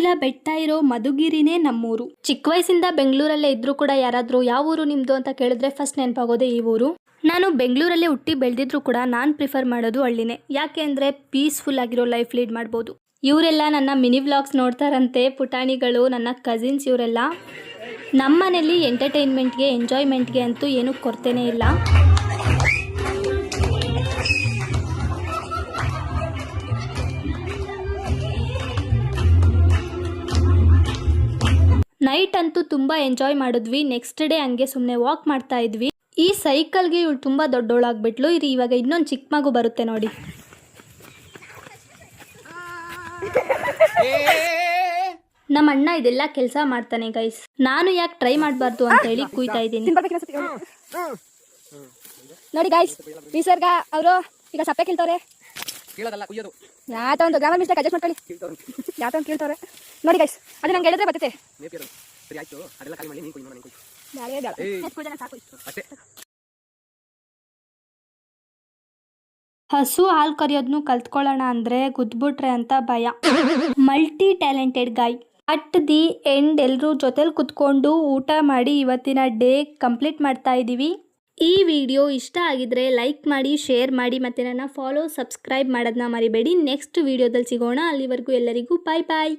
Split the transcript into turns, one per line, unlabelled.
ಆನೆಶಿಲ ಬೆಟ್ಟ ಇರೋ ಮಧುಗಿರಿನೇ ನಮ್ಮೂರು. ಚಿಕ್ಕ ವಯಸ್ಸಿಂದ ಬೆಂಗಳೂರಲ್ಲೇ ಇದ್ರೂ ಕೂಡ ಯಾರಾದರೂ ಯಾವ ಊರು ನಿಮ್ಮದು ಅಂತ ಕೇಳಿದ್ರೆ ಫಸ್ಟ್ ನೆನಪಾಗೋದೇ ಈ ಊರು. ನಾನು ಬೆಂಗಳೂರಲ್ಲೇ ಹುಟ್ಟಿ ಬೆಳೆದಿದ್ರು ಕೂಡ ನಾನು ಪ್ರಿಫರ್ ಮಾಡೋದು ಹಳ್ಳಿನೇ. ಯಾಕೆ ಅಂದರೆ ಪೀಸ್ಫುಲ್ ಆಗಿರೋ ಲೈಫ್ ಲೀಡ್ ಮಾಡ್ಬೋದು. ಇವರೆಲ್ಲ ನನ್ನ ಮಿನಿ ವ್ಲಾಗ್ಸ್ ನೋಡ್ತಾರಂತೆ, ಪುಟಾಣಿಗಳು, ನನ್ನ ಕಸಿನ್ಸ್. ಇವರೆಲ್ಲ ನಮ್ಮ ಮನೇಲಿ ಎಂಟರ್ಟೈನ್ಮೆಂಟ್ಗೆ ಎಂಜಾಯ್ಮೆಂಟ್ಗೆ ಅಂತೂ ಏನೂ ಕೊರತೆನೇ ಇಲ್ಲ. ನೈಟ್ ಅಂತೂ ತುಂಬ ಎಂಜಾಯ್ ಮಾಡಿದ್ವಿ. ನೆಕ್ಸ್ಟ್ ಡೇ ಹಂಗೆ ಸುಮ್ಮನೆ ವಾಕ್ ಮಾಡ್ತಾ ಇದ್ವಿ. ಈ ಸೈಕಲ್ಗೆ ಇವಳು ತುಂಬ ದೊಡ್ಡವಳಾಗ್ಬಿಟ್ಲು. ಇವಾಗ ಇನ್ನೊಂದು ಚಿಕ್ಕ ಮಗು ಬರುತ್ತೆ ನೋಡಿ. ನಮ್ಮ ಅಣ್ಣ ಇದೆಲ್ಲ ಕೆಲಸ ಮಾಡ್ತಾನೆ ಗೈಸ್. ನಾನು ಯಾಕೆ ಟ್ರೈ ಮಾಡಬಾರ್ದು ಅಂತ ಹೇಳಿ ಕುಯ್ತಾ ಇದ್ದೀನಿ.
ನೋಡಿ ಗೈಸ್, ನಿಸರ್ಗ ಅವರು ಈಗ ಸಪ್ಪೆ ಕೇಳ್ತವ್ರೆ. ಯಾತ ಒಂದು ಗ್ರಾಮರ್ ಮಿಸ್ಟೇಕ್ ಅಡ್ಜಸ್ಟ್ ಮಾಡ್ಕೊಳ್ಳಿ. ಯಾತ ಒಂದು ಕೇಳ್ತವ್ರೆ ನೋಡಿ ಗೈಸ್. ಅದು ನಂಗೆ ಹೇಳಿದ್ರೆ ಬರ್ತೈತೆ.
ಹಸು ಹಾಲು ಕರಿಯೋದನ್ನು ಕಲ್ತ್ಕೊಳ್ಳೋಣ ಅಂದರೆ ಗುದ್ಬಿಟ್ರೆ ಅಂತ ಭಯ. Multi talented guy. At the end ಎಲ್ಲರೂ ಜೊತೆಲಿ ಕುತ್ಕೊಂಡು ಊಟ ಮಾಡಿ ಇವತ್ತಿನ ಡೇ ಕಂಪ್ಲೀಟ್ ಮಾಡ್ತಾ ಇದ್ದೀವಿ. ಈ ವಿಡಿಯೋ ಇಷ್ಟ ಆಗಿದ್ರೆ ಲೈಕ್ ಮಾಡಿ, ಶೇರ್ ಮಾಡಿ, ಮತ್ತು ನನ್ನ ಸಬ್ಸ್ಕ್ರೈಬ್ ಮಾಡೋದನ್ನ ಮರಿಬೇಡಿ. ನೆಕ್ಸ್ಟ್ ವಿಡಿಯೋದಲ್ಲಿ ಸಿಗೋಣ. ಅಲ್ಲಿವರೆಗೂ ಎಲ್ಲರಿಗೂ ಬಾಯ್ ಬಾಯ್.